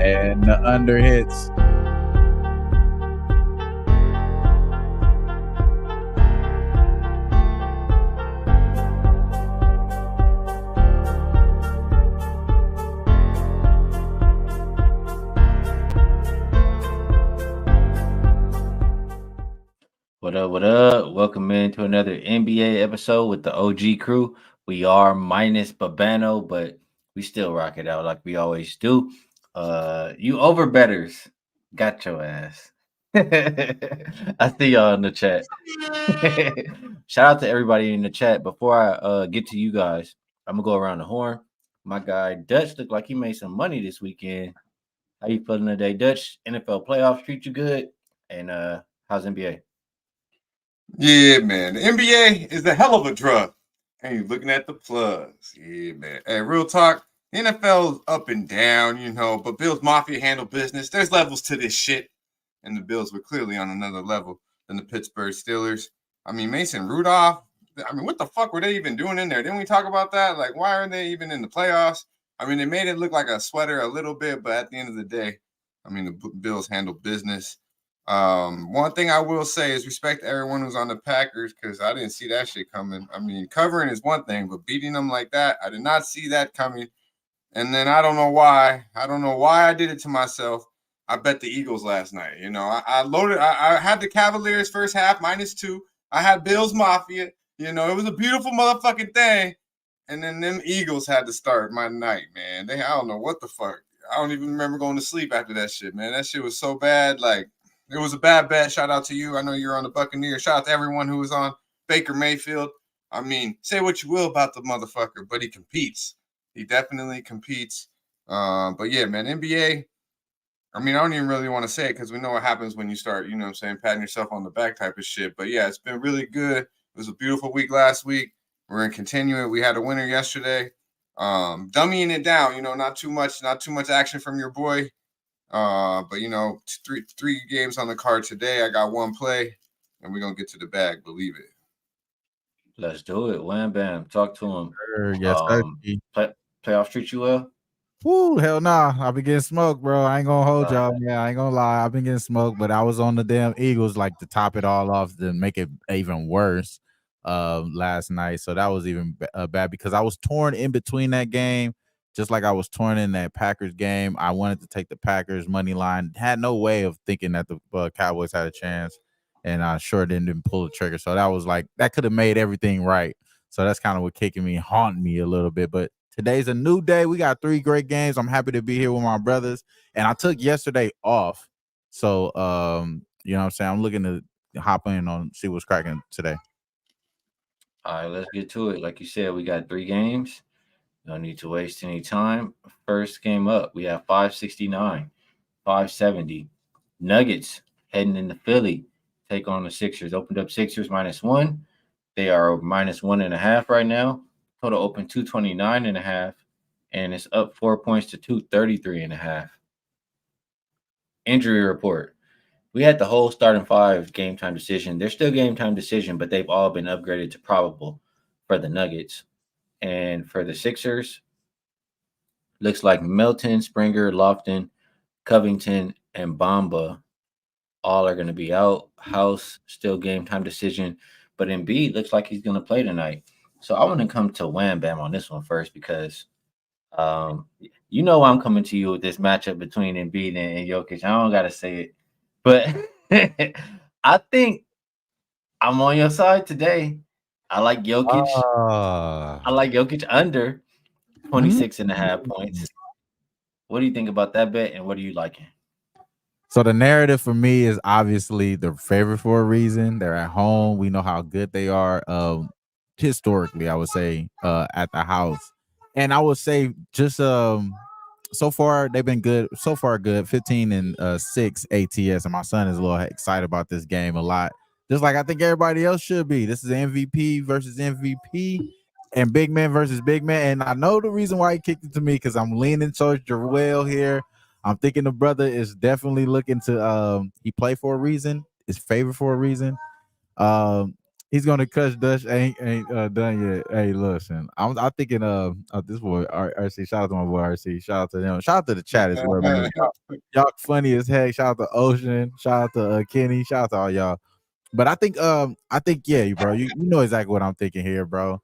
And the under hits. What up? What up? Welcome into another NBA episode with the OG crew. We are minus Babano, but we still rock it out like we always do. You overbetters got your ass. I see y'all in the chat. Shout out to everybody in the chat. Before I get to you guys, I'm gonna go around the horn. My guy Dutch looked like he made some money this weekend. How you feeling today, Dutch? NFL playoffs treat you good? And how's NBA? Yeah, man. The NBA is a hell of a drug. And you're looking at the plugs. Yeah, man. Hey, real talk. The NFL's up and down, but Bills Mafia handle business. There's levels to this shit. And the Bills were clearly on another level than the Pittsburgh Steelers. I mean, Mason Rudolph. I mean, what the fuck were they even doing in there? Didn't we talk about that? Like, why are they even in the playoffs? I mean, they made it look like a sweater a little bit, but at the end of the day, I mean, the Bills handle business. One thing I will say is respect to everyone who's on the Packers because I didn't see that shit coming. I mean, covering is one thing, but beating them like that, I did not see that coming. And then I don't know why. I don't know why I did it to myself. I bet the Eagles last night. I loaded. I had the Cavaliers first half -2. I had Bills Mafia. It was a beautiful motherfucking thing. And then them Eagles had to start my night, man. I don't know what the fuck. I don't even remember going to sleep after that shit, man. That shit was so bad. Like, it was a bad bet. Shout out to you. I know you're on the Buccaneers. Shout out to everyone who was on Baker Mayfield. I mean, say what you will about the motherfucker, but he competes. He definitely competes. But yeah, man, NBA. I mean, I don't even really want to say it because we know what happens when you start, patting yourself on the back type of shit. But yeah, it's been really good. It was a beautiful week last week. We're going to continue it. We had a winner yesterday. Dummying it down, not too much action from your boy. But three games on the card today. I got one play, and we're gonna get to the bag. Believe it. Let's do it. Wham bam. Talk to him. Yes, sir. Playoffs treat you well? Woo, hell nah. I've been getting smoked, bro. I ain't gonna hold y'all. Yeah, I ain't gonna lie. I've been getting smoked, but I was on the damn Eagles like to top it all off to make it even worse last night. So that was even bad because I was torn in between that game, just like I was torn in that Packers game. I wanted to take the Packers money line. Had no way of thinking that the Cowboys had a chance, and I sure didn't pull the trigger. So that was like that could have made everything right. So that's kind of what haunting me a little bit, but today's a new day. We got 3 great games. I'm happy to be here with my brothers. And I took yesterday off. So you know what I'm saying? I'm looking to hop in on see what's cracking today. All right, let's get to it. Like you said, we got 3 games. No need to waste any time. First game up, we have 569, 570. Nuggets heading into Philly. Take on the Sixers. Opened up Sixers -1. They are -1.5 right now. Total open 229.5, and it's up 4 points to 233.5. Injury report. We had the whole starting 5 game time decision. They're still game time decision, but they've all been upgraded to probable for the Nuggets. And for the Sixers, looks like Melton, Springer, Lofton, Covington, and Bamba all are going to be out. House still game time decision, but Embiid looks like he's going to play tonight. So I want to come to Wham Bam on this one first because I'm coming to you with this matchup between Embiid and Jokic. I don't got to say it, but I think I'm on your side today. I like Jokic. I like Jokic under 26.5 points. What do you think about that bet, and what are you liking? So the narrative for me is obviously they're favored for a reason. They're at home. We know how good they are. Historically, I would say at the house, and I would say just so far they've been good. So far, good. 15-6 ATS, and my son is a little excited about this game a lot. Just like I think everybody else should be. This is MVP versus MVP, and big man versus big man. And I know the reason why he kicked it to me because I'm leaning towards Joel here. I'm thinking the brother is definitely looking to he played for a reason, is favored for a reason. He's gonna catch Dutch. Ain't done yet. Hey, listen, I'm thinking this boy RC. Shout out to my boy RC. Shout out to them. Shout out to the chat as well, man. Y'all funny as heck. Shout out to Ocean. Shout out to Kenny. Shout out to all y'all. But I think yeah, bro. You know exactly what I'm thinking here, bro.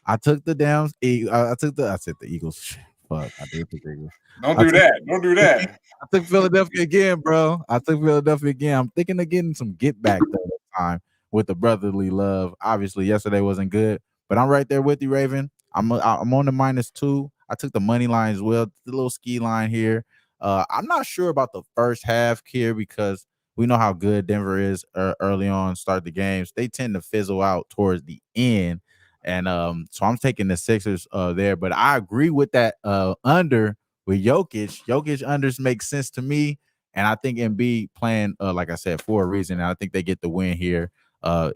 I took the damn. I said the Eagles. Fuck, I did pick the Eagles. Don't I do took that. Don't do that. I took Philadelphia again, bro. I took Philadelphia again. I'm thinking of getting some get back though this time with the brotherly love. Obviously, yesterday wasn't good, but I'm right there with you, Raven. I'm on the -2. I took the money line as well, the little ski line here. I'm not sure about the first half here because we know how good Denver is early on, start the games. They tend to fizzle out towards the end. And so I'm taking the Sixers there, but I agree with that under with Jokic. Jokic unders make sense to me, and I think Embiid playing like I said for a reason. And I think they get the win here.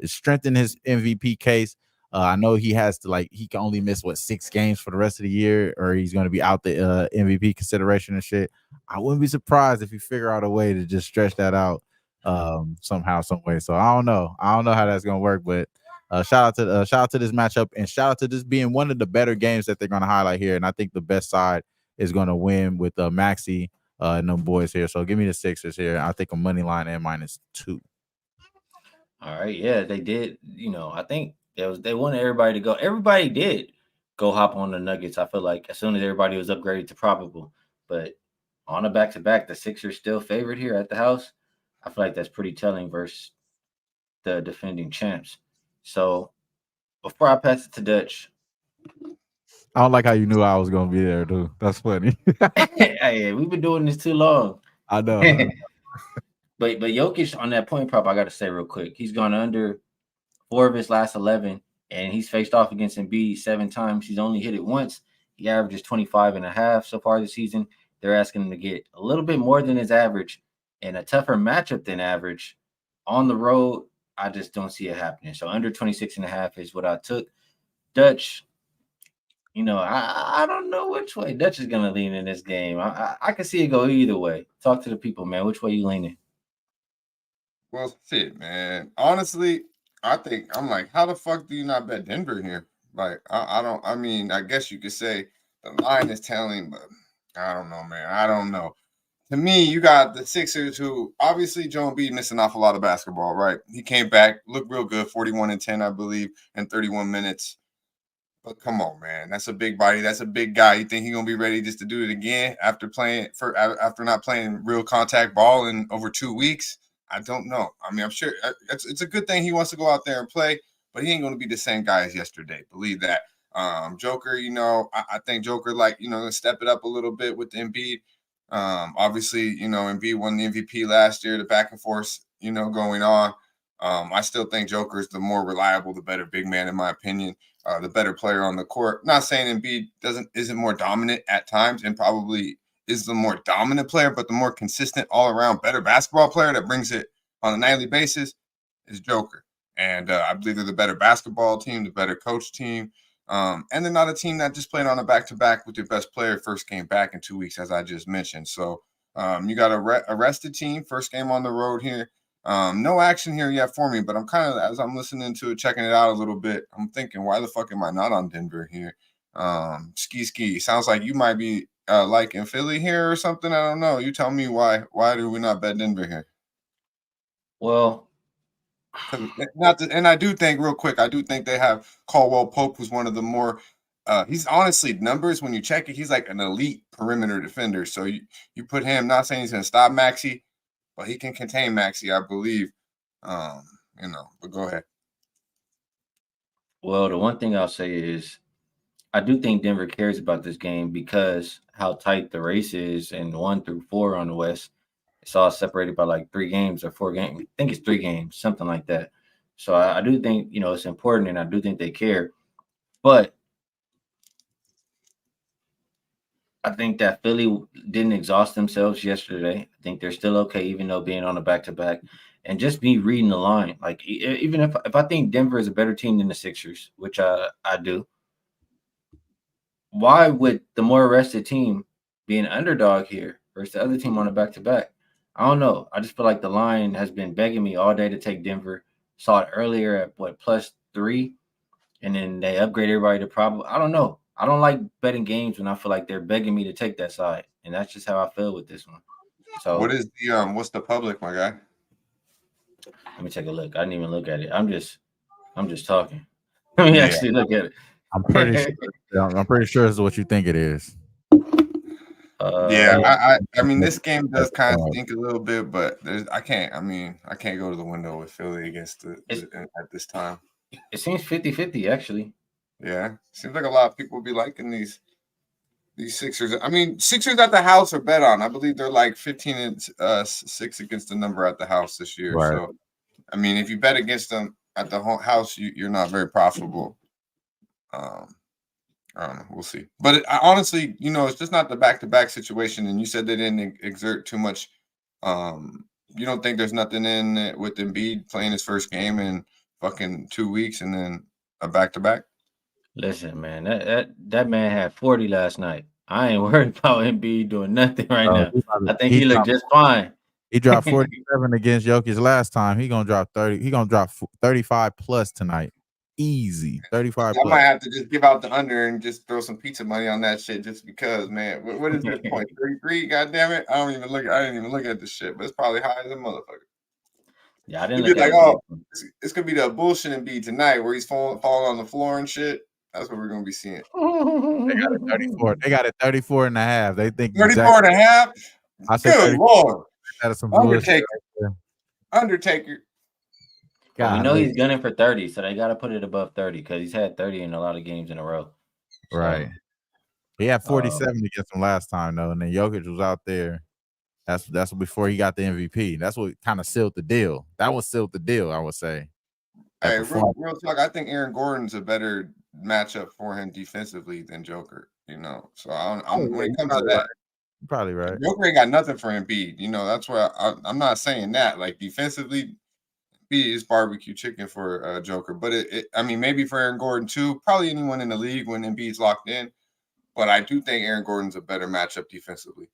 Strengthen his MVP case. I know he has to he can only miss 6 games for the rest of the year, or he's going to be out the MVP consideration and shit. I wouldn't be surprised if he figure out a way to just stretch that out somehow, some way. So I don't know how that's going to work, but shout out to this matchup, and shout out to this being one of the better games that they're going to highlight here. And I think the best side is going to win with Maxey and them boys here. So give me the Sixers here. I think a money line and -2. All right, yeah, they did. I think they wanted everybody to go. Everybody did go hop on the Nuggets. I feel like as soon as everybody was upgraded to probable, but on a back-to-back, the Sixers still favored here at the house. I feel like that's pretty telling versus the defending champs. So before I pass it to Dutch, I don't like how you knew I was going to be there, dude. That's funny. hey, we've been doing this too long. I know. But Jokic on that point prop, I got to say real quick, he's gone under 4 of his last 11, and he's faced off against Embiid 7 times. He's only hit it once. He averages 25.5 so far this season. They're asking him to get a little bit more than his average and a tougher matchup than average on the road. I just don't see it happening. So under 26.5 is what I took. Dutch, I don't know which way Dutch is going to lean in this game. I can see it go either way. Talk to the people, man. Which way you leaning? Well, shit, man. Honestly, I think I'm like, how the fuck do you not bet Denver here? Like, I don't. I mean, I guess you could say the line is telling, but I don't know, man. I don't know. To me, you got the Sixers, who obviously Joe Embiid missed an awful lot of basketball, right? He came back, looked real good, 41 and 10, I believe, in 31 minutes. But come on, man, that's a big body. That's a big guy. You think he's gonna be ready just to do it again after not playing real contact ball in over 2 weeks? I don't know. I mean, I'm sure it's a good thing he wants to go out there and play, but he ain't gonna be the same guy as yesterday. Believe that. Joker, I think Joker step it up a little bit with Embiid. Obviously, Embiid won the MVP last year. The back and forth, going on. I still think Joker is the more reliable, the better big man, in my opinion. The better player on the court. Not saying Embiid isn't more dominant at times and probably is the more dominant player, but the more consistent all-around better basketball player that brings it on a nightly basis is Joker. And I believe they're the better basketball team, the better coach team. And they're not a team that just played on a back-to-back with their best player first game back in 2 weeks, as I just mentioned. So you got a rested team, first game on the road here. No action here yet for me, but I'm kind of, as I'm listening to it, checking it out a little bit, I'm thinking, why the fuck am I not on Denver here? Skee, sounds like you might be liking Philly here or something. I don't know. You tell me why do we not bet Denver here? Well, and I do think, real quick, I do think they have Caldwell Pope, who's one of the more he's honestly, numbers when you check it, he's like an elite perimeter defender. So you put him, not saying he's gonna stop Maxey, but he can contain Maxey, I believe. But go ahead. Well, the one thing I'll say is I do think Denver cares about this game because how tight the race is, and 1 through 4 on the West. It's all separated by like 3 games or 4 games. I think it's 3 games, something like that. So I do think, it's important, and I do think they care. But I think that Philly didn't exhaust themselves yesterday. I think they're still okay, even though being on a back-to-back. And just me reading the line, like even if I think Denver is a better team than the Sixers, which I do, why would the more rested team be an underdog here versus the other team on a back-to-back? I don't know. I just feel like the line has been begging me all day to take Denver. Saw it earlier at +3, and then they upgrade everybody to probably. I don't know. I don't like betting games when I feel like they're begging me to take that side, and that's just how I feel with this one. So what's the public, my guy? let me take a look. I didn't even look at it. I'm just talking. Let me actually look at it. I'm pretty sure it's what you think it is. I mean, this game does kind of stink a little bit, but I can't go to the window with Philly against at this time. It seems 50-50, actually. Yeah, seems like a lot of people will be liking these Sixers. I mean, Sixers at the house are bet on. I believe they're like 15-6 against the number at the house this year. Right. So, I mean, if you bet against them at the house, you're not very profitable. I don't know. We'll see. But honestly, it's just not the back-to-back situation. And you said they didn't exert too much. You don't think there's nothing in it with Embiid playing his first game in fucking 2 weeks and then a back-to-back? Listen, man, that man had 40 last night. I ain't worried about Embiid doing nothing right now. I think he looked just fine. He dropped 47 against Jokic last time. He gonna drop 30. He gonna drop 35 plus tonight. Easy 35. I might have to just give out the under and just throw some pizza money on that shit just because, man. What is this point? 33? God damn it! I didn't even look at this shit, but it's probably high as a motherfucker. Yeah, I didn't look at it. It's gonna be the bullshit Embiid tonight where he's falling on the floor and shit. That's what we're gonna be seeing. They got it 34. They got it 34 and a half. They think 34 and a half. I said, good Lord. That is some Undertaker. Well, we know he's gunning for 30, so they got to put it above 30 because he's had 30 in a lot of games in a row. So, right. He had 47 against him last time, though, and then Jokic was out there. That's before he got the MVP. That's what kind of sealed the deal. That was sealed the deal, I would say. Hey, real talk. I think Aaron Gordon's a better matchup for him defensively than Joker. So when it comes to that, you're probably right. Joker ain't got nothing for Embiid. That's why I'm not saying that. Like defensively, Embiid is barbecue chicken for Joker. But I mean, maybe for Aaron Gordon too. Probably anyone in the league when Embiid's locked in. But I do think Aaron Gordon's a better matchup defensively.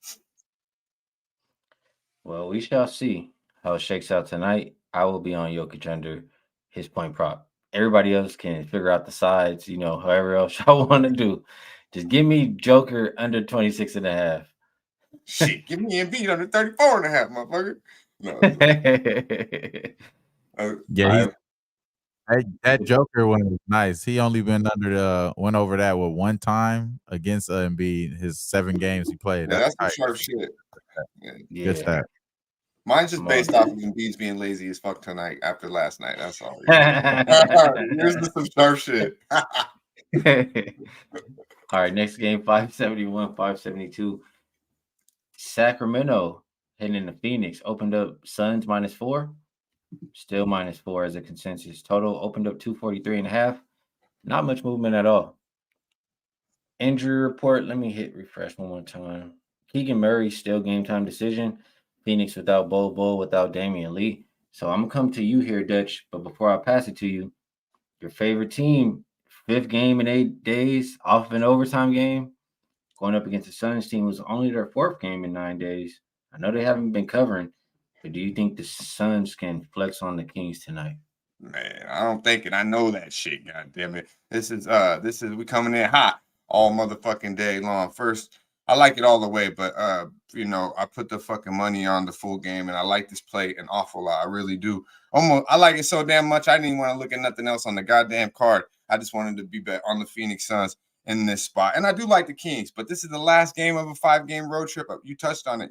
Well, we shall see how it shakes out tonight. I will be on Jokic under his point prop. Everybody else can figure out the sides, however else y'all want to do. Just give me Joker under 26.5. Shit, give me Embiid under 34.5, motherfucker. No. Yeah, that Joker one was nice. He only went over that one time against Embiid. His 7 games he played. Yeah, that's some sharp shit. Yeah. Good stat. Mine's just based off of Embiid's being lazy as fuck tonight after last night. That's all. Here's some sharp shit. All right, next game, 571, 572. Sacramento heading into Phoenix. Opened up Suns -4. Still -4 as a consensus. Total opened up 243.5. Not much movement at all. Injury report. Let me hit refresh one more time. Keegan Murray still game time decision. Phoenix without Bol, without Damian Lee. So I'm going to come to you here, Dutch. But before I pass it to you, your favorite team, 5th game in 8 days, off of an overtime game, going up against the Suns team was only their 4th game in 9 days. I know they haven't been covering, but do you think the Suns can flex on the Kings tonight? Man, I don't think it. I know that shit, God damn it. This is we coming in hot all motherfucking day long. First, I like it all the way, but I put the fucking money on the full game, and I like this play an awful lot. I really do. I like it so damn much. I didn't even want to look at nothing else on the goddamn card. I just wanted to be bet on the Phoenix Suns in this spot, and I do like the Kings, but this is the last game of a 5-game road trip. You touched on it.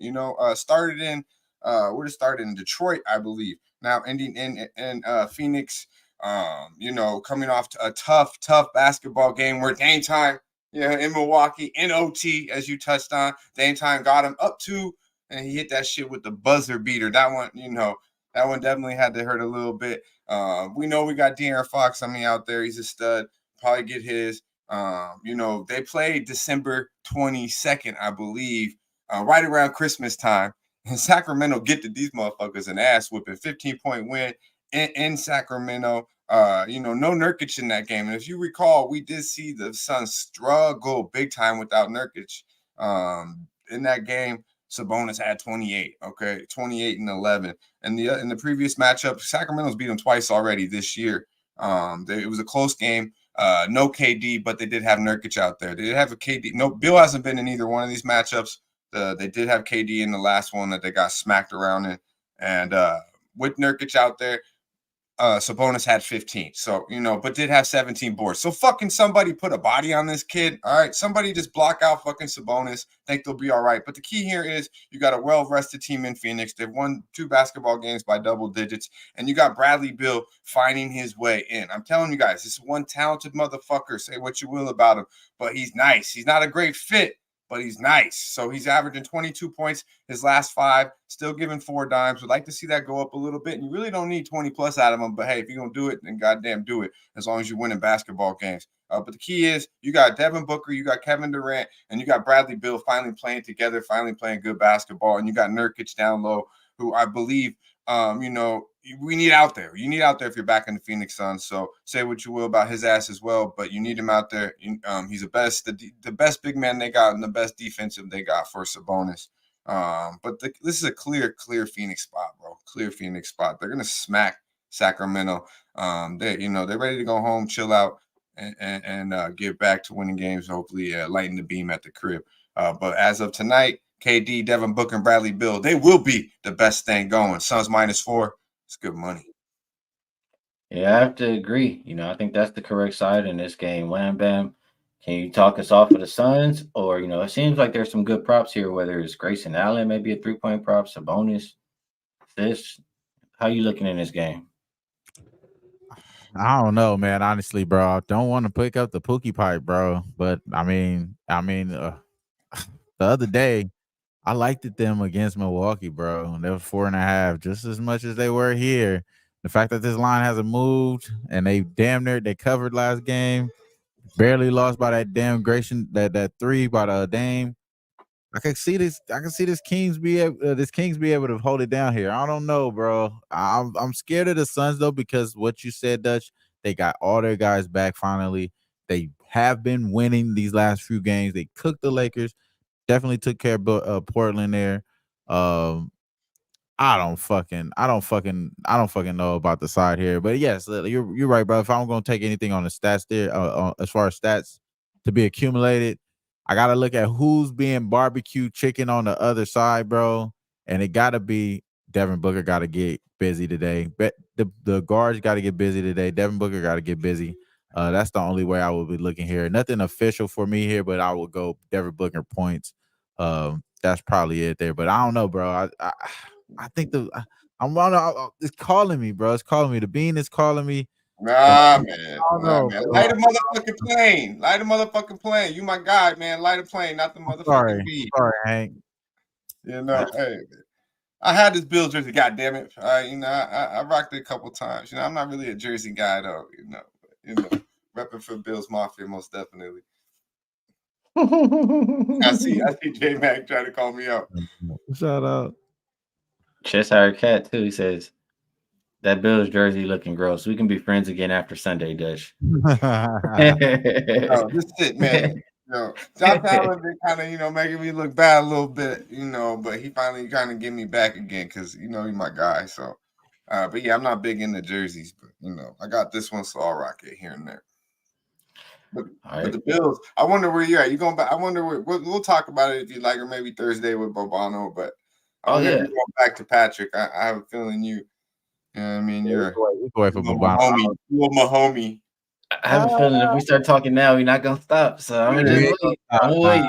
Started in in Detroit, I believe. Now ending in Phoenix. Coming off to a tough basketball game where Dame Time. In Milwaukee, in OT, as you touched on. Dame Time got him up 2, and he hit that shit with the buzzer beater. That one, that one definitely had to hurt a little bit. We know we got De'Aaron Fox, out there. He's a stud. Probably get his. They played December 22nd, I believe, right around Christmas time. And Sacramento these motherfuckers an ass whipping, 15-point win in Sacramento. No Nurkic in that game. And if you recall, we did see the Suns struggle big time without Nurkic in that game. Sabonis had 28. Okay, 28 and 11. And in the previous matchup, Sacramento's beat them twice already this year. It was a close game. No KD, but they did have Nurkic out there. They did have a KD. No, Bill hasn't been in either one of these matchups. They did have KD in the last one that they got smacked around in. And with Nurkic out there, Sabonis had 15. So, but did have 17 boards. So fucking somebody put a body on this kid. All right. Somebody just block out fucking Sabonis. Think they'll be all right. But the key here is you got a well-rested team in Phoenix. They've won 2 basketball games by double digits. And you got Bradley Beal finding his way in. I'm telling you guys, this is one talented motherfucker. Say what you will about him, but he's nice. He's not a great fit, but he's nice. So he's averaging 22 points his last 5, still giving 4 dimes. Would like to see that go up a little bit. And you really don't need 20 plus out of him. But hey, if you're going to do it, then goddamn do it, as long as you're winning basketball games. But the key is you got Devin Booker, you got Kevin Durant, and you got Bradley Beal finally playing together, finally playing good basketball. And you got Nurkic down low, who I believe, we need out there. You need out there if you're back in the Phoenix Suns. So say what you will about his ass as well, but you need him out there. He's the best big man they got and the best defensive they got for Sabonis. But this is a clear Phoenix spot, bro. Clear Phoenix spot. They're gonna smack Sacramento. They're ready to go home, chill out, and get back to winning games. Hopefully, lighten the beam at the crib. But as of tonight, KD, Devin Booker, and Bradley Beal, they will be the best thing going. Suns -4. It's good money. Yeah, I have to agree. I think that's the correct side in this game. Wham Bam. Can you talk us off of the Suns? Or, it seems like there's some good props here, whether it's Grayson Allen, maybe a 3-point prop, Sabonis. How you looking in this game? I don't know, man. Honestly, bro, I don't want to pick up the Pookie pipe, bro. But the other day, I liked it them against Milwaukee, bro. They were 4.5, just as much as they were here. The fact that this line hasn't moved and they covered last game, barely lost by that damn Grayson, that 3 by the Dame. I can see this Kings be able to hold it down here. I don't know, bro. I'm scared of the Suns though, because what you said, Dutch, they got all their guys back finally. They have been winning these last few games. They cooked the Lakers. Definitely took care of Portland there. I don't fucking know about the side here, but yes, you're right, bro. If I'm gonna take anything on the stats there, as far as stats to be accumulated, I gotta look at who's being barbecue chicken on the other side, bro. And it gotta be Devin Booker. Got to get busy today. But the guards got to get busy today. Devin Booker got to get busy. That's the only way I would be looking here. Nothing official for me here, but I would go Devin Booker points. That's probably it there. But I don't know, bro. I think it's calling me, bro. It's calling me. The bean is calling me. Nah, man. Light a motherfucking plane. Light a motherfucking plane. You my guy, man. Light a plane, not the motherfucking bean. Sorry, Hank. Hey, I had this Bills jersey. God damn it! I rocked it a couple times. I'm not really a jersey guy though. Repping for Bills Mafia most definitely. I see J Mac trying to call me out. Shout out. Cheshire Cat too. He says that Bills jersey looking gross. We can be friends again after Sunday, Dutch. This shit, man. Josh Allen been kind of, making me look bad a little bit, but he finally kind of get me back again because, he's my guy. So, but yeah, I'm not big into jerseys, but, I got this one, so I'll rock it here and there. But the Bills, I wonder where you're at. You going back? I wonder where we'll talk about it if you like, or maybe Thursday with Bobano. But I wonder if you're going back to Patrick. I have a feeling you're a homie. I have a feeling if we start talking now, we're not gonna stop. So I'm gonna just wait.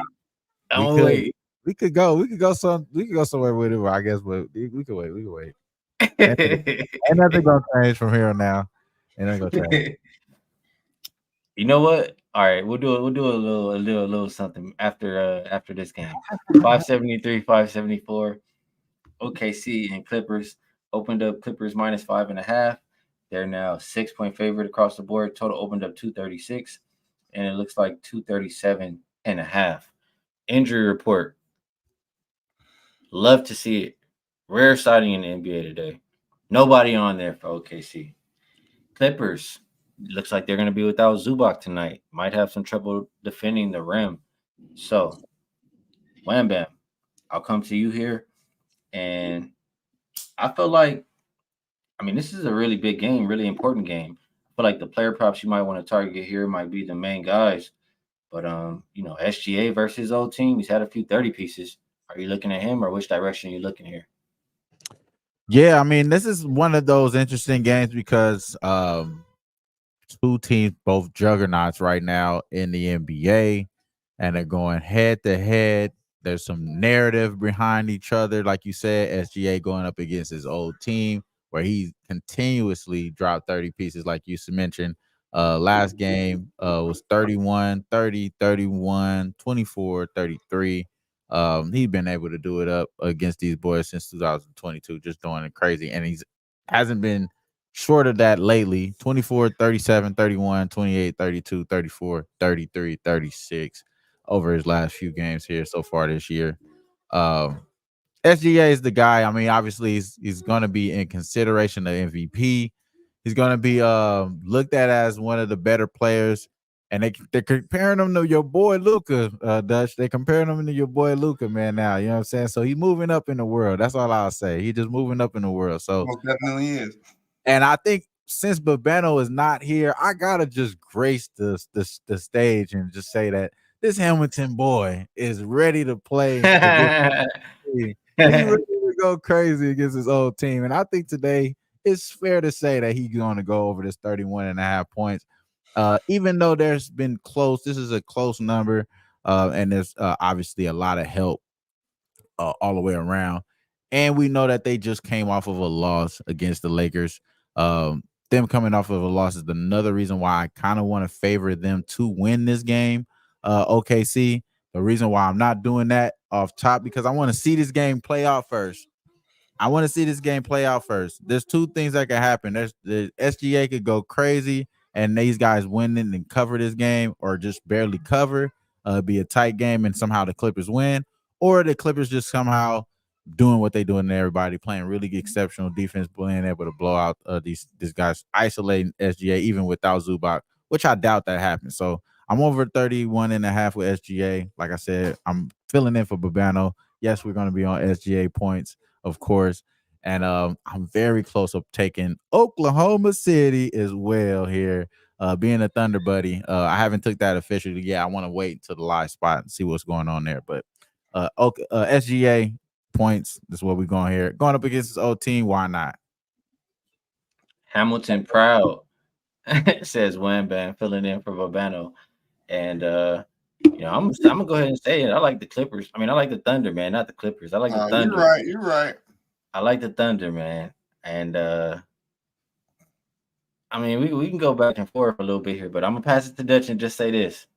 I'm gonna wait. We could go somewhere with it. I guess, but we could wait. Ain't nothing gonna change from here on now. Ain't nothing gonna change. You know what? All right, we'll do a little something after this game. 573, 574. OKC and Clippers opened up Clippers -5.5. They're now 6-point favorite across the board. Total opened up 236, and it looks like 237.5. Injury report. Love to see it. Rare sighting in the NBA today. Nobody on there for OKC. Clippers. Looks like they're going to be without Zubac tonight. Might have some trouble defending the rim. So, Wham Bam. I'll come to you here, and I feel like, I mean, this is a really big game, really important game. I feel like the player props you might want to target here might be the main guys. But SGA versus his old team, he's had a few 30 pieces. Are you looking at him, or which direction are you looking here? Yeah, I mean, this is one of those interesting games because two teams, both juggernauts right now in the NBA, and they're going head to head. There's some narrative behind each other, like you said. SGA going up against his old team, where he continuously dropped 30 pieces, like you mentioned. Last game was 31, 30, 31, 24, 33. He's been able to do it up against these boys since 2022, just doing it crazy. And he's hasn't been short of that lately. 24, 37, 31, 28, 32, 34, 33, 36 over his last few games here so far this year. Um, SGA is the guy. I mean, obviously he's going to be in consideration of MVP. He's going to be looked at as one of the better players, and they're comparing him to your boy Luka, Dutch. They're comparing him to your boy Luka, man. Now you know what I'm saying. So he's moving up in the world. That's all I'll say. He's just moving up in the world. So Most definitely is. and I think since Babeno is not here, I gotta just grace the stage and just say that this Hamilton boy is ready to play against me. He ready to go crazy against his old team. And I think today it's fair to say that he's going to go over this 31.5 points. Even though there's been close, this is a close number, and there's obviously a lot of help all the way around. And we know that they just came off of a loss against the Lakers. Them coming off of a loss is another reason why I kind of want to favor them to win this game. OKC. The reason why I'm not doing that off top because I want to see this game play out first. I want to see this game play out first. There's two things that could happen. There's the SGA could go crazy and these guys winning and cover this game, or just barely cover. Be a tight game and somehow the Clippers win, or the Clippers just somehow doing what they doing to everybody, playing really exceptional defense, being able to blow out these guys, isolating SGA even without Zubac, which I doubt that happens. So I'm over 31.5 with SGA. Like I said, I'm filling in for Babano. Yes, we're going to be on SGA points, of course. And I'm very close of taking Oklahoma City as well here. Being a Thunder buddy, I haven't took that officially yet. I want to wait until the live spot and see what's going on there. But SGA points. That's what we're going here. Going up against his old team. Why not? Hamilton proud says Wham Bam filling in for Babano. And I'm gonna go ahead and say it. I like the Clippers. I mean, I like the Thunder, man, not the Clippers. I like the Thunder. You're right. You're right. I like the Thunder, man. And I mean, we can go back and forth a little bit here, but I'm gonna pass it to Dutch and just say this.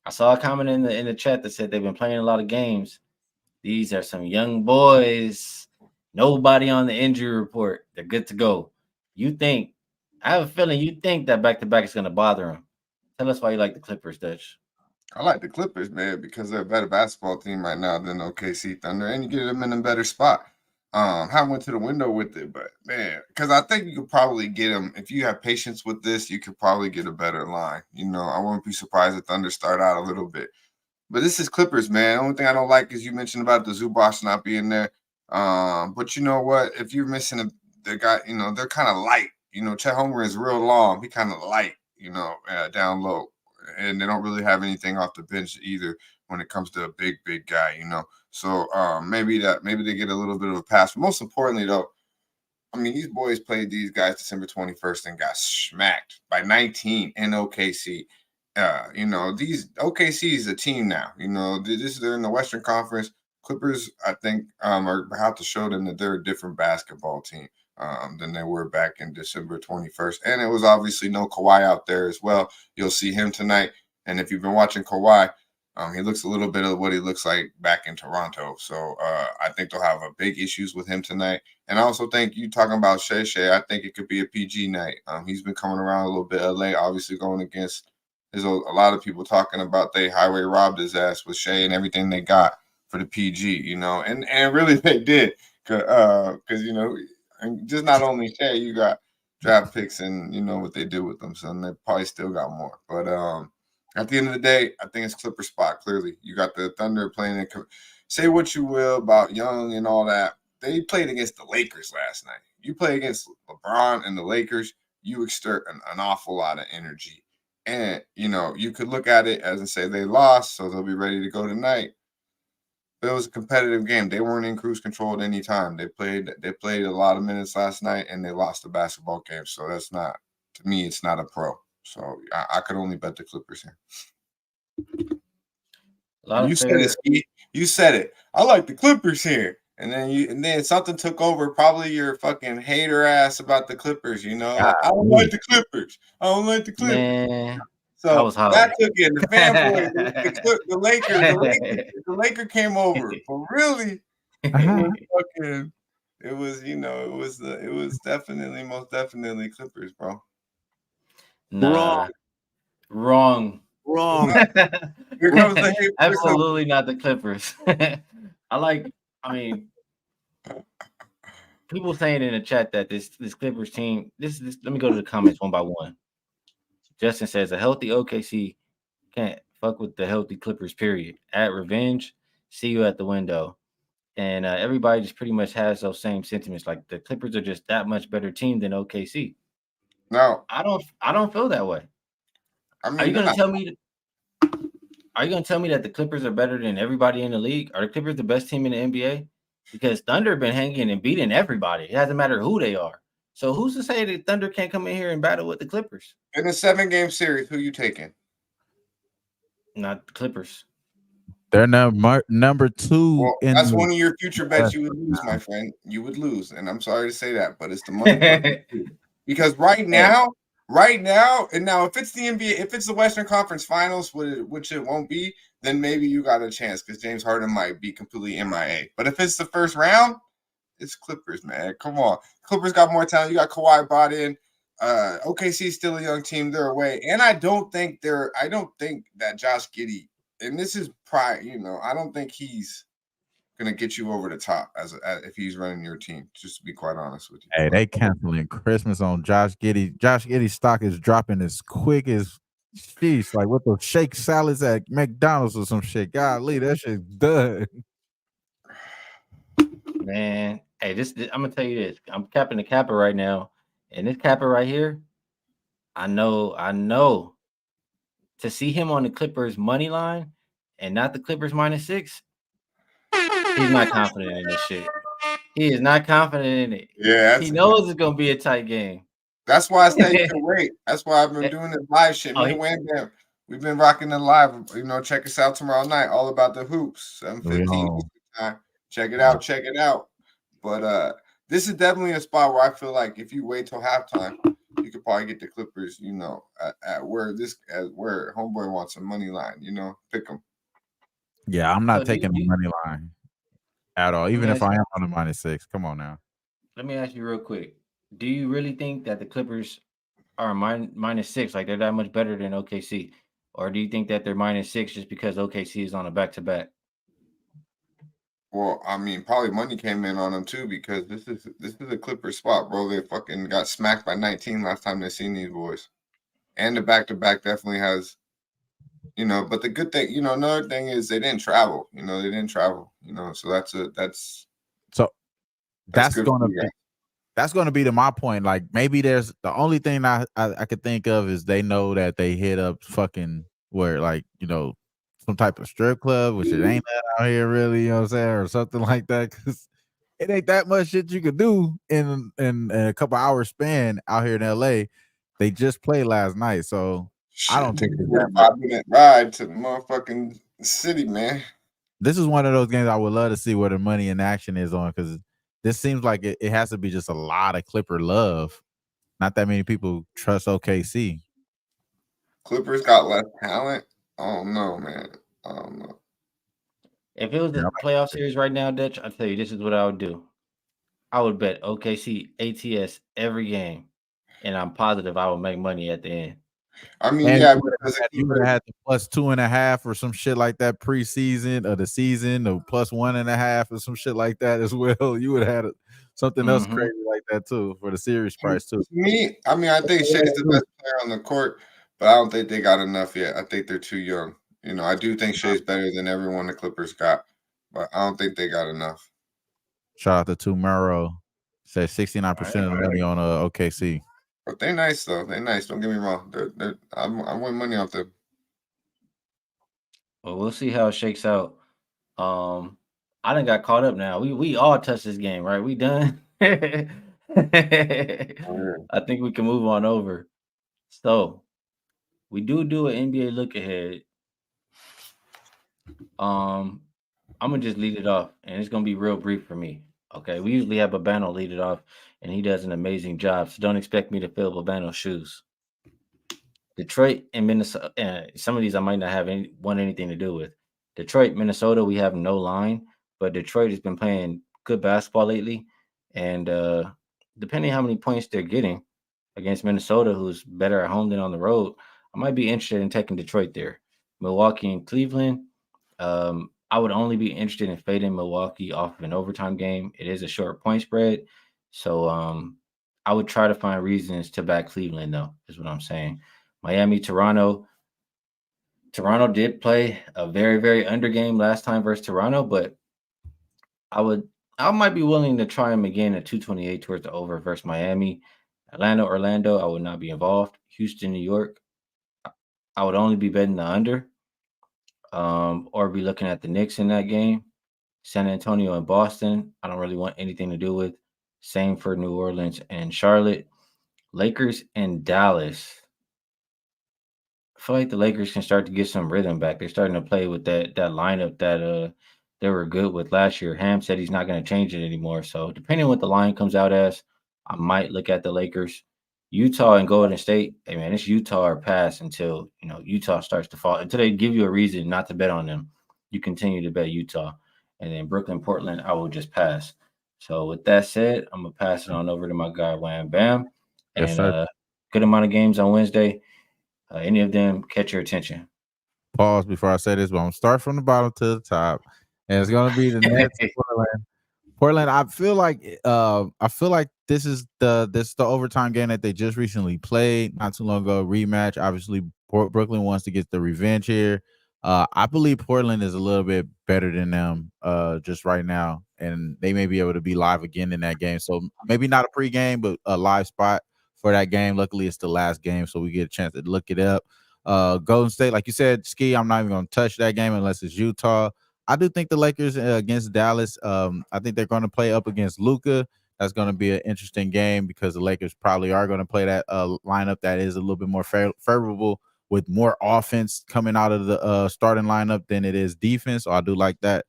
I saw a comment in the chat that said they've been playing a lot of games. These are some young boys. Nobody on the injury report. They're good to go. I have a feeling you think that back-to-back is gonna bother them. Tell us why you like the Clippers, Dutch. I like the Clippers, man, because they're a better basketball team right now than OKC Thunder, and you get them in a better spot. I went to the window with it, but man, because I think you could probably get them if you have patience with this. You could probably get a better line. I wouldn't be surprised if Thunder start out a little bit, but this is Clippers, man. The only thing I don't like is you mentioned about the Zubac not being there. But you know what? If you're missing the guy, they're kind of light. Chet Holmgren is real long. He kind of light, down low, and they don't really have anything off the bench either when it comes to a big guy. So maybe they get a little bit of a pass. But most importantly, though, I mean, these boys played these guys December 21st and got smacked by 19 in OKC. These OKC is a team now. They're in the Western Conference. Clippers, I think, are about to show them that they're a different basketball team than they were back in December 21st. And it was obviously no Kawhi out there as well. You'll see him tonight. And if you've been watching Kawhi, he looks a little bit of what he looks like back in Toronto. So I think they'll have a big issues with him tonight. And I also think you talking about Shea, I think it could be a PG night. He's been coming around a little bit LA, obviously going against there's a lot of people talking about they highway robbed his ass with Shea and everything they got for the PG, and really they did. Because, just not only Shea, you got draft picks and what they do with them. So they probably still got more. But At the end of the day, I think it's Clippers spot. Clearly, you got the Thunder playing. Say what you will about Young and all that. They played against the Lakers last night. You play against LeBron and the Lakers, you exert an awful lot of energy. And, you could look at it as and say they lost, so they'll be ready to go tonight. But it was a competitive game. They weren't in cruise control at any time. They played a lot of minutes last night, and they lost the basketball game. So that's not, to me, it's not a pro. So I could only bet the Clippers here. You said it, Skee. You said it. I like the Clippers here. And then something took over, probably your fucking hater ass about the Clippers, I don't like the Clippers. I don't like the Clippers. Man, so that took in the fanboy, the Laker came over. But really, it was definitely, most definitely Clippers, bro. Nah. Wrong. Here comes the hate. Absolutely not the Clippers. People saying in the chat that this Clippers team, this let me go to the comments one by one. Justin says a healthy OKC can't fuck with the healthy Clippers, period. At revenge, see you at the window. And everybody just pretty much has those same sentiments. Like the Clippers are just that much better team than OKC. No, I don't feel that way. Are you gonna tell me that the Clippers are better than everybody in the league? Are the Clippers the best team in the NBA? Because Thunder have been hanging and beating everybody. It doesn't matter who they are. So who's to say that Thunder can't come in here and battle with the Clippers? In a 7-game series, who you taking? Not the Clippers. They're number 2. Well, that's one of your future bets you would lose, my friend. You would lose, and I'm sorry to say that, but it's the money. Because right now, and now if it's the NBA, if it's the Western Conference Finals, which it won't be, then maybe you got a chance because James Harden might be completely MIA. But if it's the first round, it's Clippers, man. Come on. Clippers got more talent. You got Kawhi bought in. OKC is still a young team. They're away. And I don't think that Josh Giddey, and this is pride, I don't think he's gonna get you over the top as if he's running your team, just to be quite honest with you. Hey, they canceling Christmas on Josh Giddey. Josh Giddey's stock is dropping as quick as sheesh, like with those shake salads at McDonald's or some shit. Golly, that shit's done. Man, hey, I'm gonna tell you this. I'm capping the capper right now, and this capper right here, I know. To see him on the Clippers money line and not the Clippers -6, he's not confident in this shit. He is not confident in it. Yeah, he knows it's gonna be a tight game. That's why I say you can wait. That's why I've been doing this live shit. Me and Wham Bam, we've been rocking the live. Check us out tomorrow night. All about the hoops. 7:15 time. Check it out. But this is definitely a spot where I feel like if you wait till halftime, you could probably get the Clippers. At where homeboy wants a money line. Pick them. Yeah, I'm not taking the money line at all. Even if I am on the -6. Come on now. Let me ask you real quick. Do you really think that the Clippers are -6? Like they're that much better than OKC? Or do you think that they're -6 just because OKC is on a back-to-back? Well, probably money came in on them too because this is a Clippers spot, bro. They fucking got smacked by 19 last time they seen these boys. And the back-to-back definitely has, but the good thing, another thing is they didn't travel. So that's going to be to my point. Like maybe there's the only thing I could think of is they know that they hit up fucking where some type of strip club, which it ain't that out here really, you know what I'm saying, or something like that. Cause it ain't that much shit you could do in a couple hours span out here in LA. They just played last night, so I don't think it's that 5-minute ride to the motherfucking city, man. This is one of those games I would love to see where the money in action is on because this seems like it has to be just a lot of Clipper love. Not that many people trust OKC. Clippers got less talent. Oh no, man. I don't know. If it was the playoff series right now, Dutch, I'll tell you, this is what I would do. I would bet OKC ATS every game, and I'm positive I will make money at the end. You would have had the +2.5 or some shit like that preseason or the season, or +1.5 or some shit like that as well. You would have had something else crazy like that too for the series price too. Me, I think Shea's the best player on the court, but I don't think they got enough yet. I think they're too young. You know, I do think Shea's better than everyone the Clippers got, but I don't think they got enough. Shout out to Tumero. Said 69% All of right. the money on OKC. But they're nice though. They're nice. Don't get me wrong. I win money off them. Well, we'll see how it shakes out. I done got caught up now. We all touched this game, right? We done. I think we can move on over. So we do an NBA look ahead. I'm gonna just lead it off, and it's gonna be real brief for me. Okay, we usually have Babano lead it off, and he does an amazing job. So don't expect me to fill Babano's shoes. Detroit and Minnesota. Some of these I might not have want anything to do with. Detroit, Minnesota. We have no line, but Detroit has been playing good basketball lately, and depending how many points they're getting against Minnesota, who's better at home than on the road, I might be interested in taking Detroit there. Milwaukee and Cleveland. I would only be interested in fading Milwaukee off of an overtime game. It is a short point spread, so I would try to find reasons to back Cleveland, though. Is what I'm saying. Miami, Toronto. Toronto did play a very, very under game last time versus Toronto, but I might be willing to try them again at 228 towards the over versus Miami. Atlanta, Orlando, I would not be involved. Houston, New York, I would only be betting the under, or be looking at the Knicks in that game. San Antonio and Boston, I don't really want anything to do with. Same for New Orleans and Charlotte. Lakers and Dallas. I feel like the Lakers can start to get some rhythm back. They're starting to play with that lineup that they were good with last year. Ham said he's not going to change it anymore. So depending on what the line comes out as, I might look at the Lakers. Utah and Golden State. Hey man, it's Utah or pass until Utah starts to fall. Until they give you a reason not to bet on them, you continue to bet Utah. And then Brooklyn, Portland, I will just pass. So with that said, I'm gonna pass it on over to my guy Wham Bam. Yes, And sir. good amount of games on Wednesday. Any of them catch your attention? Pause before I say this, but I'm gonna start from the bottom to the top. And it's gonna be the Nets. Portland, I feel like this is the overtime game that they just recently played not too long ago, rematch. Obviously, Brooklyn wants to get the revenge here. I believe Portland is a little bit better than them just right now, and they may be able to be live again in that game. So maybe not a pregame, but a live spot for that game. Luckily, it's the last game, so we get a chance to look it up. Golden State, like you said, Skee, I'm not even gonna touch that game unless it's Utah. I do think the Lakers against Dallas. I think they're going to play up against Luka. That's going to be an interesting game because the Lakers probably are going to play that lineup that is a little bit more favorable with more offense coming out of the starting lineup than it is defense. So I do like that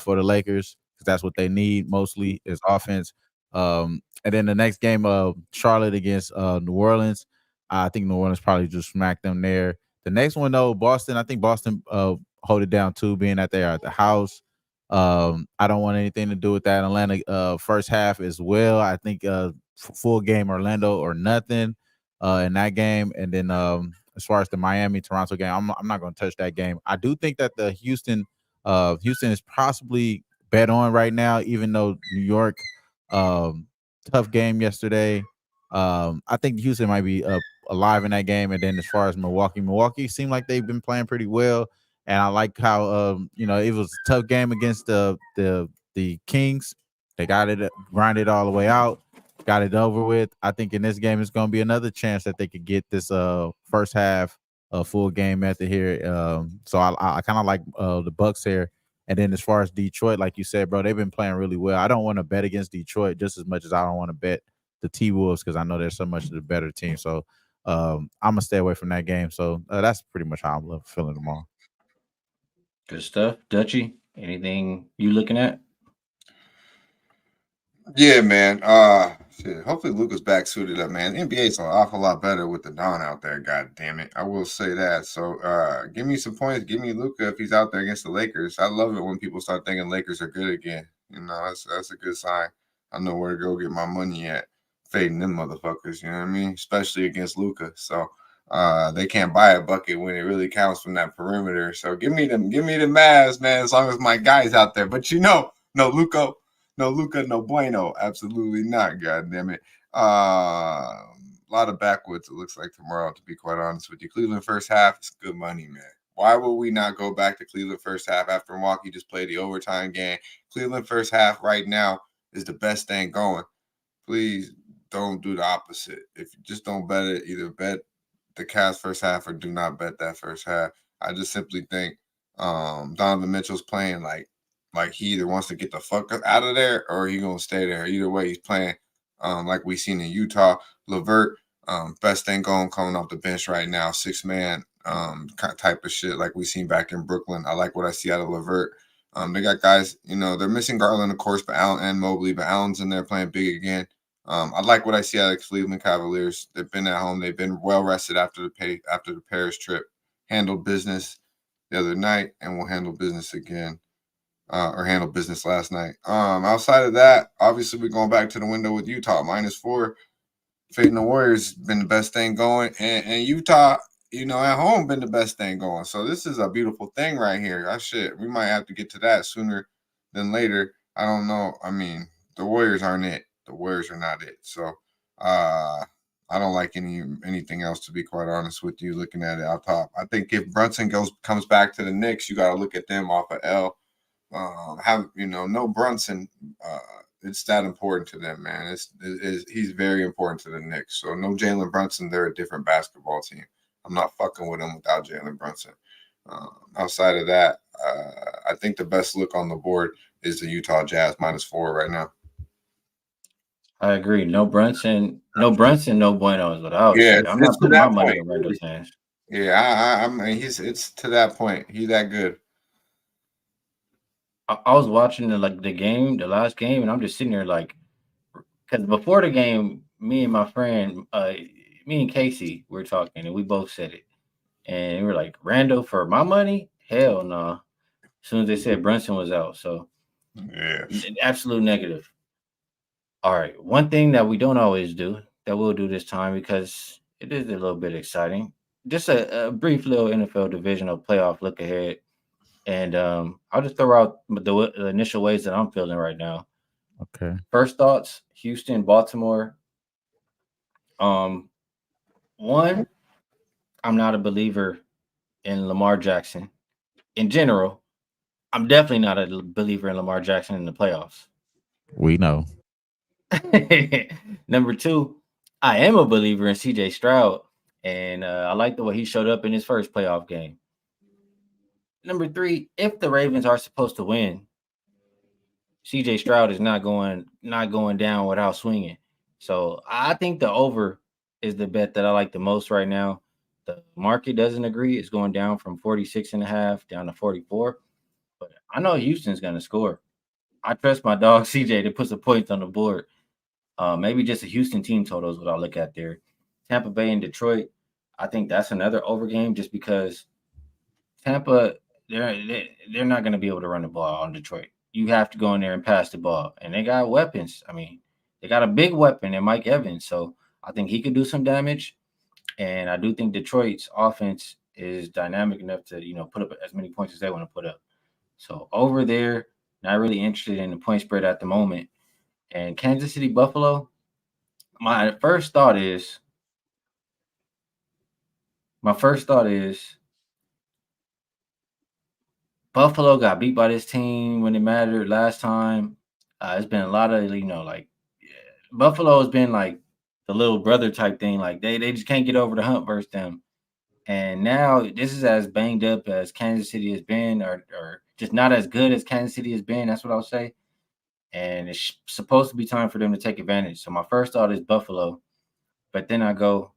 for the Lakers because that's what they need mostly is offense. And then the next game, Charlotte against New Orleans. I think New Orleans probably just smacked them there. The next one though, Boston. I think Boston hold it down too, being that they are at the house. I don't want anything to do with that. Atlanta first half as well. I think full game Orlando or nothing in that game. And then as far as the Miami Toronto game, I'm not going to touch that game. I do think that the Houston is possibly bet on right now, even though New York tough game yesterday. I think Houston might be alive in that game. And then as far as Milwaukee seemed like they've been playing pretty well. And I like how it was a tough game against the Kings. They got it grinded all the way out, got it over with. I think in this game it's going to be another chance that they could get this first half full game method here. So I kind of like the Bucks here. And then as far as Detroit, like you said, bro, they've been playing really well. I don't want to bet against Detroit just as much as I don't want to bet the T-Wolves because I know they're so much the better team. So I'm gonna stay away from that game. So that's pretty much how I'm feeling tomorrow. Good stuff. Dutchy, anything you looking at? Yeah, man. Shit. Hopefully Luka's back suited up, man. NBA's an awful lot better with the Don out there. God damn it, I will say that. So, give me some points. Give me Luka if he's out there against the Lakers. I love it when people start thinking Lakers are good again. You know, that's a good sign. I know where to go get my money at. Fading them motherfuckers. You know what I mean? Especially against Luka. So, they can't buy a bucket when it really counts from that perimeter. So give me the Mavs, man. As long as my guy's out there. But no Luka, no bueno. Absolutely not. God damn it. lot of backwoods, it looks like, tomorrow, to be quite honest with you. Cleveland first half is good money, man. Why would we not go back to Cleveland first half after Milwaukee just played the overtime game? Cleveland first half right now is the best thing going. Please don't do the opposite. If you just don't bet it, either bet the Cavs first half or do not bet that first half. I just simply think Donovan Mitchell's playing like he either wants to get the fuck out of there or he gonna stay there. Either way, he's playing like we seen in Utah. LeVert, best thing going coming off the bench right now, 6-man type of shit like we seen back in Brooklyn. I like what I see out of LeVert. They got guys, they're missing Garland, of course, but Allen and Mobley, but Allen's in there playing big again. I like what I see out of Cleveland Cavaliers. They've been at home. They've been well rested after the Paris trip. Handled business the other night, and will handle business again, or handle business last night. Outside of that, obviously we're going back to the window with Utah -4. Fading the Warriors been the best thing going, and Utah, at home been the best thing going. So this is a beautiful thing right here. We might have to get to that sooner than later. I don't know. I mean, the Warriors aren't it. The Warriors are not it. So I don't like anything else, to be quite honest with you, looking at it out top. I think if Brunson comes back to the Knicks, you got to look at them off of L. No Brunson. It's that important to them, man. He's very important to the Knicks. So no Jalen Brunson. They're a different basketball team. I'm not fucking with them without Jalen Brunson. Outside of that, I think the best look on the board is the Utah Jazz -4 right now. I agree. No Brunson, no buenos without. Yeah, Shit. I'm not putting my money in Rando's really. hands. Yeah, I mean, it's to that point. He's that good. I was watching the last game, and I'm just sitting there like, because before the game, me and my friend, me and Casey, we were talking, and we both said it, and we were like, Rando for my money? Hell no. As soon as they said Brunson was out, so yeah, absolute negative. All right, one thing that we don't always do that we'll do this time because it is a little bit exciting. Just a brief little NFL divisional playoff look ahead. And I'll just throw out the initial ways that I'm feeling right now. Okay. First thoughts: Houston, Baltimore. One, I'm not a believer in Lamar Jackson. In general, I'm definitely not a believer in Lamar Jackson in the playoffs. We know. Number two, I am a believer in CJ Stroud, and I like the way he showed up in his first playoff game. Number three, if the Ravens are supposed to win, CJ Stroud is not going down without swinging. So I think the over is the bet that I like the most right now. The market doesn't agree. It's going down from 46.5 down to 44. But I know Houston's going to score. I trust my dog CJ to put some points on the board. Maybe just a Houston team total is what I'll look at there. Tampa Bay and Detroit, I think that's another over game just because Tampa, they're not going to be able to run the ball on Detroit. You have to go in there and pass the ball. And they got weapons. I mean, they got a big weapon in Mike Evans. So I think he could do some damage. And I do think Detroit's offense is dynamic enough to, put up as many points as they want to put up. So over there, not really interested in the point spread at the moment. And Kansas City, Buffalo, my first thought is Buffalo got beat by this team when it mattered last time. It's been a lot of, Buffalo has been like the little brother type thing. Like they just can't get over the hump versus them. And now this is as banged up as Kansas City has been, or just not as good as Kansas City has been. That's what I'll say. And it's supposed to be time for them to take advantage. So my first thought is Buffalo. But then I go,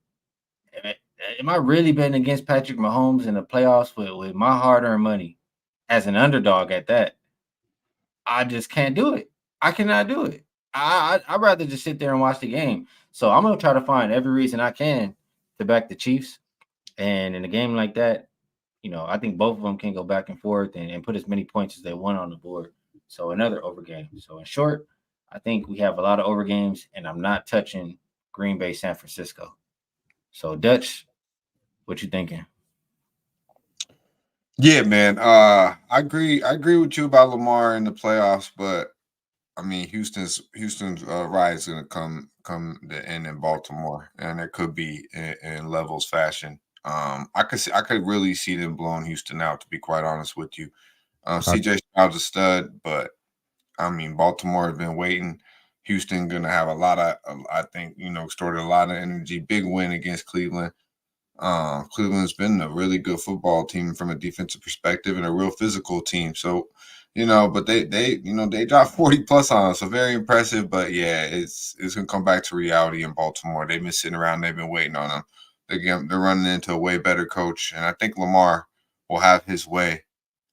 am I really betting against Patrick Mahomes in the playoffs with my hard-earned money as an underdog at that? I just can't do it. I cannot do it. I'd rather just sit there and watch the game. So I'm going to try to find every reason I can to back the Chiefs. And in a game like that, I think both of them can go back and forth and put as many points as they want on the board. So another over game. So in short, I think we have a lot of over games, and I'm not touching Green Bay, San Francisco. So Dutch, what you thinking? Yeah, man. I agree with you about Lamar in the playoffs, but I mean, Houston's ride is going to come the end in Baltimore, and it could be in levels fashion. I could really see them blowing Houston out. To be quite honest with you, CJ Stroud's a stud, but I mean, Baltimore has been waiting. Houston going to have a lot of, I think, stored a lot of energy. Big win against Cleveland. Cleveland's been a really good football team from a defensive perspective and a real physical team. So, but they dropped 40 plus on us. So very impressive. But yeah, it's gonna come back to reality in Baltimore. They've been sitting around, they've been waiting on them. They're running into a way better coach. And I think Lamar will have his way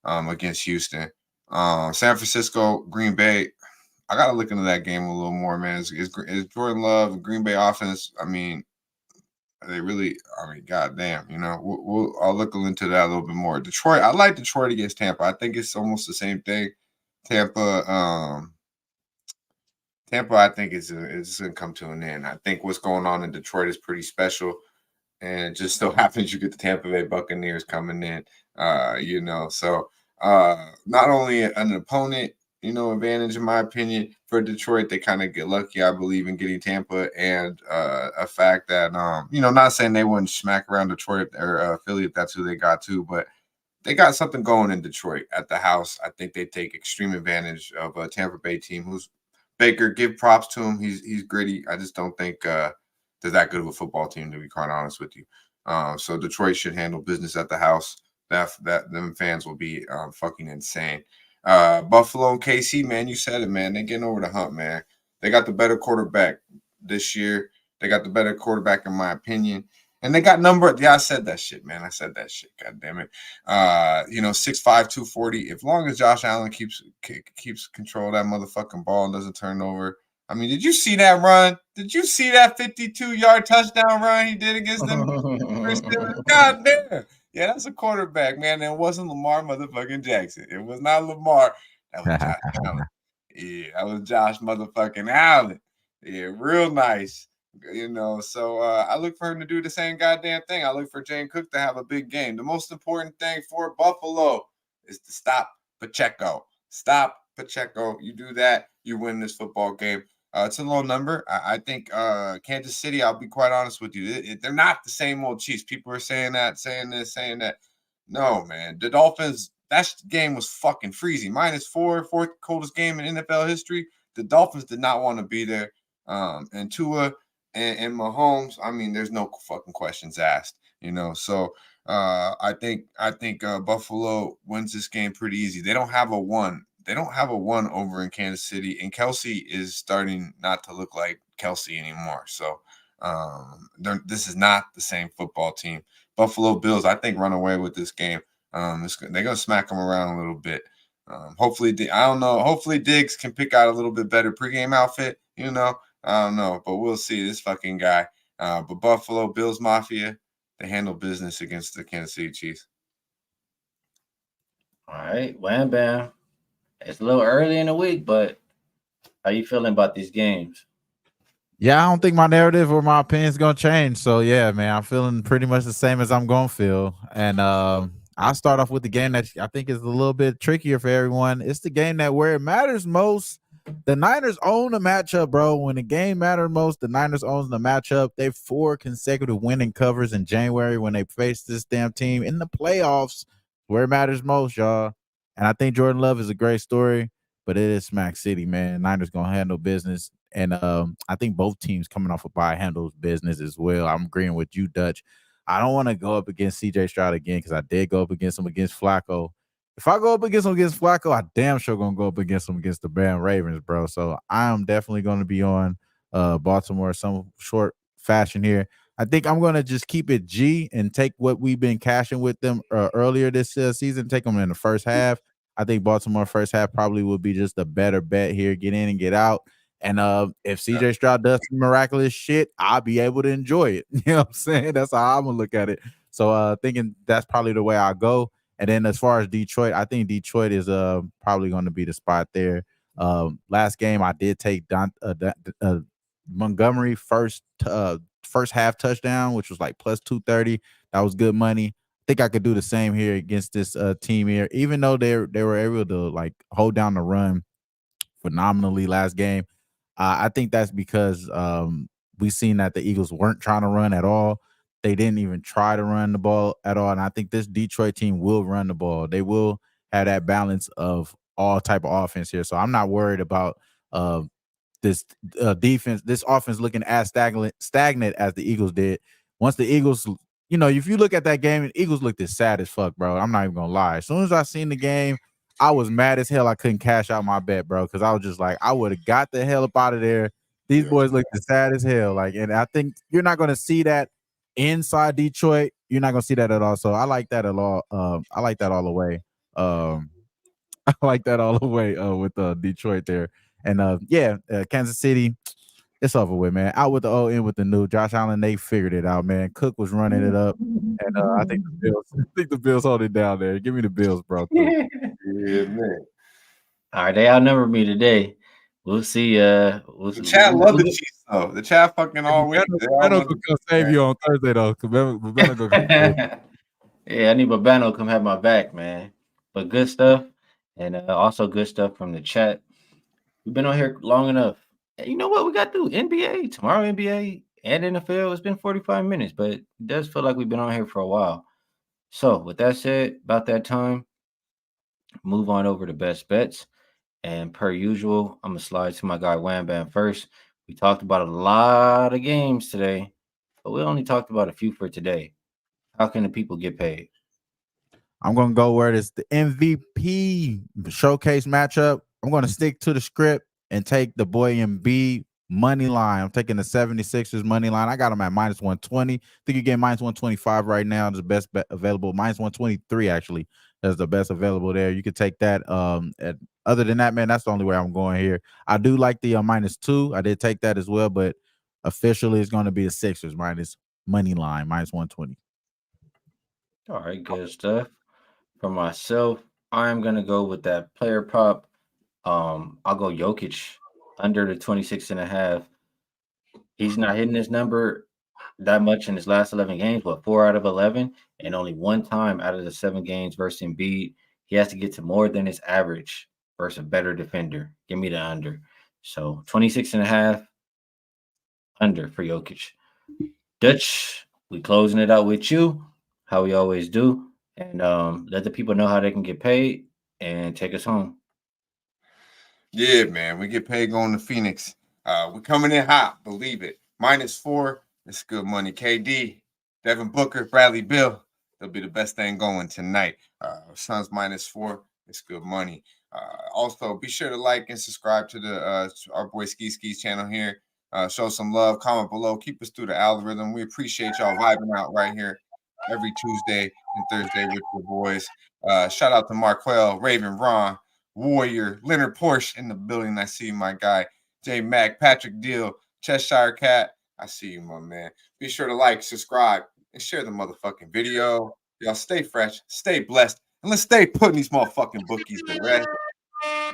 against Houston. San Francisco, Green Bay. I gotta look into that game a little more, man. Is Jordan Love, Green Bay offense? I mean, they really, goddamn, I'll look into that a little bit more. Detroit, I like Detroit against Tampa. I think it's almost the same thing. Tampa, I think it's gonna come to an end. I think what's going on in Detroit is pretty special, and it just so happens you get the Tampa Bay Buccaneers coming in. So not only an opponent, advantage in my opinion for Detroit. They kind of get lucky, I believe, in getting Tampa, and a fact that not saying they wouldn't smack around Detroit or Philly if that's who they got to, but they got something going in Detroit at the house. I think they take extreme advantage of a Tampa Bay team who's Baker. Give props to him. He's gritty. I just don't think they're that good of a football team, to be quite honest with you. So Detroit should handle business at the house. That them fans will be fucking insane. Buffalo and KC, man, you said it, man. They're getting over the hump, man. They got the better quarterback this year. They got the better quarterback, in my opinion. And they got I said that shit, man. I said that shit. God damn it. 6'5", 240. As long as Josh Allen keeps control of that motherfucking ball and doesn't turn over. I mean, did you see that run? Did you see that 52-yard touchdown run he did against them? God damn. Yeah, that's a quarterback, man. It wasn't Lamar motherfucking Jackson. It was not Lamar. That was Josh Allen. Yeah, that was Josh motherfucking Allen. Yeah, real nice. So I look for him to do the same goddamn thing. I look for Jane Cook to have a big game. The most important thing for Buffalo is to stop Pacheco. Stop Pacheco. You do that, you win this football game. It's a low number. I think Kansas City, I'll be quite honest with you, they're not the same old Chiefs. People are saying that, saying this, saying that. No, man. The Dolphins, that game was fucking freezing. -4, fourth coldest game in NFL history. The Dolphins did not want to be there. And Tua and Mahomes, I mean, there's no fucking questions asked, So I think Buffalo wins this game pretty easy. They don't have a one. They don't have a one over in Kansas City, and Kelsey is starting not to look like Kelsey anymore. So this is not the same football team. Buffalo Bills, I think, run away with this game. They're gonna smack them around a little bit. Hopefully, I don't know. Hopefully, Diggs can pick out a little bit better pregame outfit. I don't know, but we'll see. This fucking guy. But Buffalo Bills Mafia, they handle business against the Kansas City Chiefs. All right, wham bam. It's a little early in the week, but how you feeling about these games? Yeah, I don't think my narrative or my opinion is gonna change. So yeah, man, I'm feeling pretty much the same as I'm gonna feel. And I'll start off with the game that I think is a little bit trickier for everyone. It's the game that where it matters most. The Niners own the matchup, bro. When the game matters most, the Niners own the matchup. They've 4 consecutive winning covers in January when they faced this damn team in the playoffs, where it matters most, y'all. And I think Jordan Love is a great story, but it is Smack City, man. Niners gonna handle business. And I think both teams coming off a bye handles business as well. I'm agreeing with you, Dutch. I don't want to go up against CJ Stroud again because I did go up against him against Flacco. If I go up against him against Flacco, I damn sure gonna go up against him against the Bam Ravens, bro. So I am definitely gonna be on Baltimore some short fashion here. I think I'm gonna just keep it G and take what we've been cashing with them earlier this season. Take them in the first half. I think Baltimore first half probably would be just a better bet here. Get in and get out. And if CJ Stroud does some miraculous shit, I'll be able to enjoy it. You know what I'm saying? That's how I'm gonna look at it. So thinking that's probably the way I go. And then as far as Detroit, I think Detroit is probably going to be the spot there. Last game I did take Montgomery first half touchdown, which was like plus 230. That was good money. I think I could do the same here against this team here, even though they were able to like hold down the run phenomenally last game. I think that's because we seen that the Eagles weren't trying to run at all. They didn't even try to run the ball at all. And I think this Detroit team will run the ball. They will have that balance of all type of offense here. So I'm not worried about uh, this defense, this offense looking as stagnant as the Eagles did. Once the Eagles, if you look at that game, the Eagles looked as sad as fuck, bro. I'm not even gonna lie. As soon as I seen the game, I was mad as hell. I couldn't cash out my bet, bro, because I was just like, I would have got the hell up out of there. These boys looked as sad as hell. Like, and I think you're not gonna see that inside Detroit. You're not gonna see that at all. So I like that a lot. I like that all the way. I like that all the way with Detroit there. And Kansas City, it's over with, man. Out with the old, in with the new. Josh Allen, they figured it out, man. Cook was running it up, and I think the Bills. I think the Bills hold it down there. Give me the Bills, bro. Too. Yeah, man. All right, they outnumber me today. We'll see. The chat love the Chiefs, though. The chat fucking all week. Babano gonna come save you on Thursday, though. Babano gonna come save you. Yeah, I need Babano come have my back, man. But good stuff, and also good stuff from the chat. We've been on here long enough. You know what we got to do? NBA tomorrow, NBA and NFL. It's been 45 minutes, but it does feel like we've been on here for a while. So, with that said, about that time, move on over to best bets. And per usual, I'm gonna slide to my guy Wham Bam first. We talked about a lot of games today, but we only talked about a few for today. How can the people get paid? I'm gonna go where it's the MVP showcase matchup. I'm gonna stick to the script and take the boy Embiid money line. I'm taking the 76ers money line. I got them at minus 120. I think you get minus 125 right now. It's the best bet available. Minus 123 actually. That's the best available there. You could take that. Other than that, man, that's the only way I'm going here. I do like the -2. I did take that as well, but officially it's going to be the Sixers minus money line minus 120. All right, good stuff. For myself, I'm gonna go with that player prop. I'll go Jokic under the 26.5. He's not hitting this number that much in his last 11 games, but 4 out of 11, and only one time out of the 7 games versus Embiid. He has to get to more than his average versus a better defender. Give me the under. So 26.5 under for Jokic. Dutch, we closing it out with you, how we always do. And let the people know how they can get paid and take us home. Yeah, man. We get paid going to Phoenix. We're coming in hot, believe it. -4. It's good money. KD, Devin Booker, Bradley Beal. They'll be the best thing going tonight. Suns -4. It's good money. Also, be sure to like and subscribe to the our boy Skee's channel here. Show some love. Comment below. Keep us through the algorithm. We appreciate y'all vibing out right here every Tuesday and Thursday with your boys. Shout out to Marquell, Raven, Ron, Warrior, Leonard Porsche in the building. I see my guy, J Mac, Patrick Deal, Cheshire Cat. I see you, my man. Be sure to like, subscribe, and share the motherfucking video. Y'all stay fresh, stay blessed, and let's stay putting these motherfucking bookies to rest.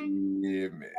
Yeah, man.